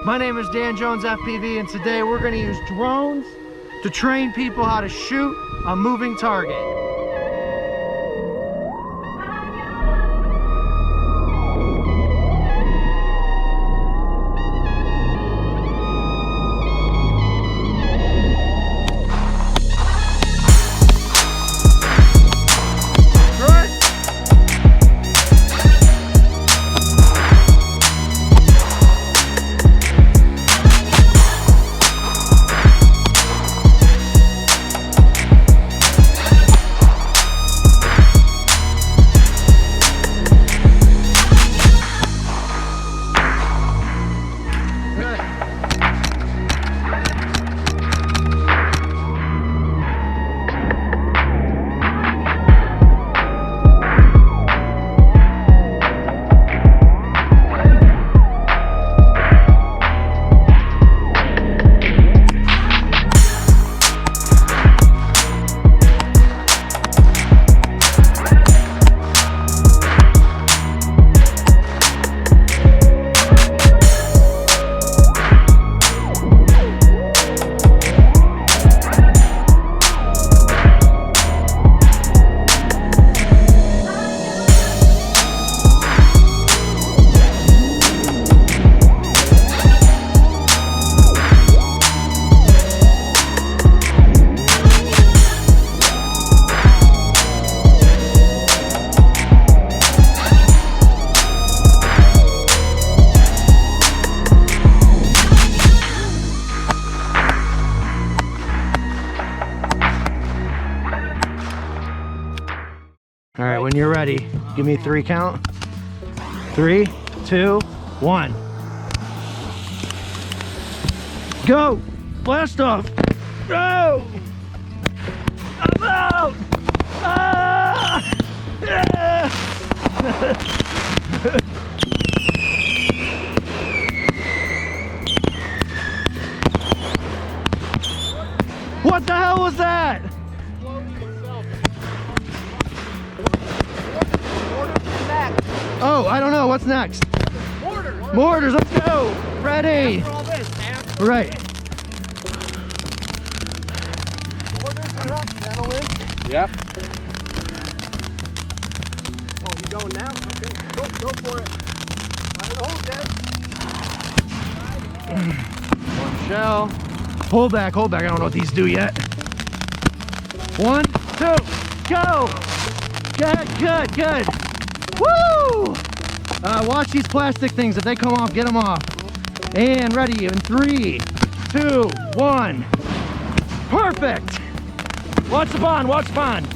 My name is Dan Jones FPV, and today we're going to use drones to train people how to shoot a moving target. All right, when you're ready, give me 3 count. 3, 2, 1. Go! Blast off! Go! I'm out! Ah! Yeah! What the hell was that? Oh, I don't know. What's next? Mortars. Mortars, let's go. Ready. All this, man. Right. Mortars are up, gentlemen. Yep. Oh, you going now? Okay. Go for it. Hold that. One shell. Hold back, hold back. I don't know what these do yet. 1, 2, go. Good, good. Woo! Watch these plastic things. If they come off, get them off. And ready in 3, 2, 1. Perfect. Watch the pond, watch the pond.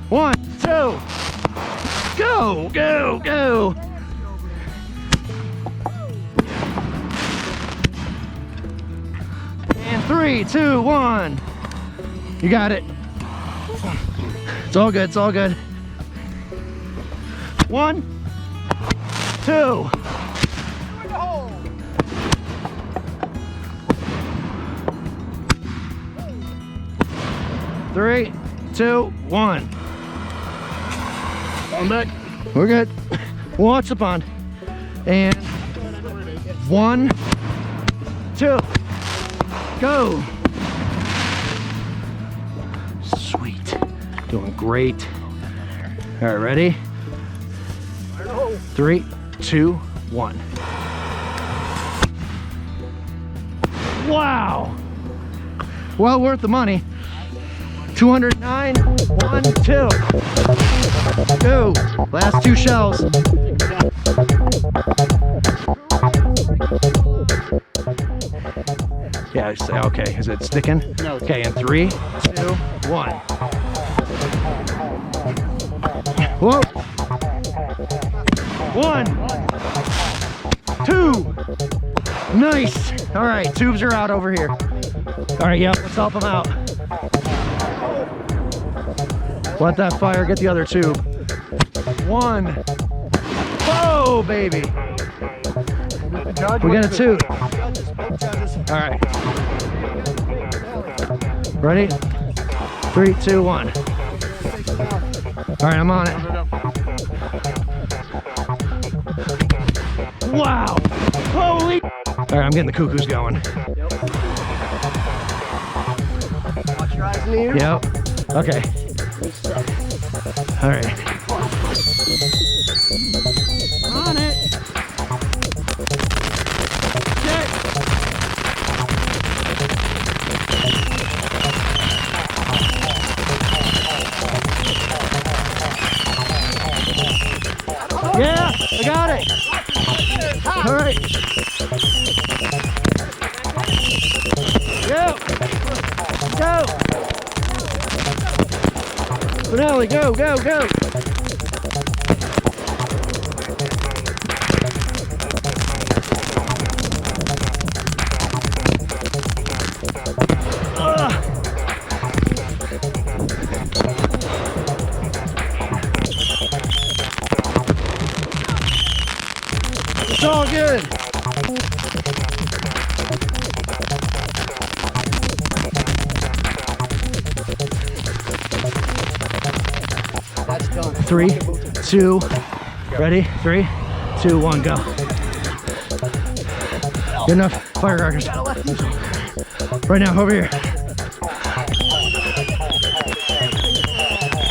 1, 2. Go, go, go. And 3, 2, 1. You got it. It's all good, it's all good. 1, 2. 3, 2, 1. I'm back. We're good. Watch the pond. And 1, 2. Go. Sweet. Doing great. All right, ready? 3, 2, 1. Wow. Well worth the money. 209, 1, 2. Go. Last 2 shells. Yeah, okay. Is it sticking? No. Okay, in 3, 2, 1. Whoa. 1, 2. Nice. All right, tubes are out over here. All right, yep, let's help them out. Let that fire get the other tube. 1. Whoa, baby. We got a 2. All right. Ready? 3, 2, 1. All right, I'm on it. Wow. Holy. All right, I'm getting the cuckoos going. Yep. Watch your eyes in the air. Yep. Okay. All right. On it. Sit. Yeah, I got it. All right. Go. Go. Finale, go, go, go. It's all good. That's done. 3, 2, ready? 3, 2, 1, go. Good enough. Firecrackers. Right now, over here.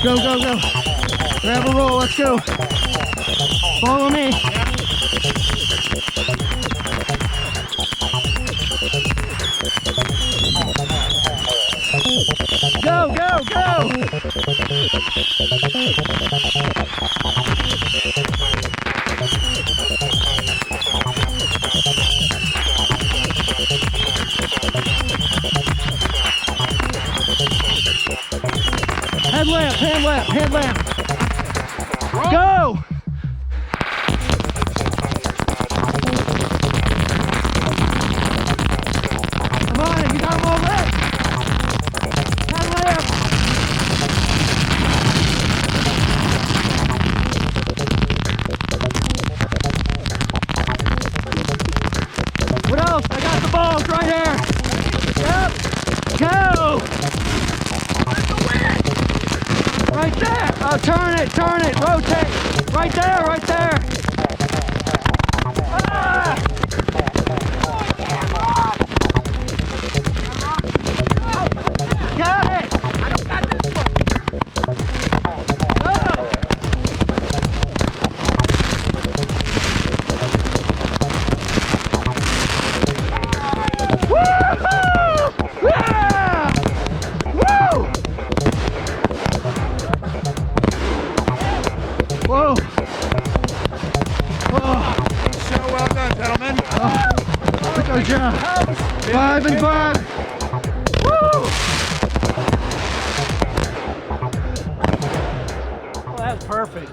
Go, go, go. Grab a roll. Let's go. Follow me. Go, go, go. Headlamp, headlamp, headlamp. Go! Come on, you got them all lit. Headlamp. What else? I got the balls right here. Yep. Go! Right there! Oh, turn it, rotate! Right there, right there! Ah! Got it! I don't got this one! Go! Woo-hoo! Yeah! Woo! Whoa! Whoa! So well done, gentlemen. Good job. 5 and 5. Woo! Oh, that's perfect.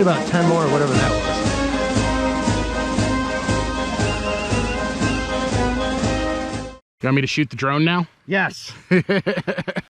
made about 10 more, whatever that was. You want me to shoot the drone now? Yes.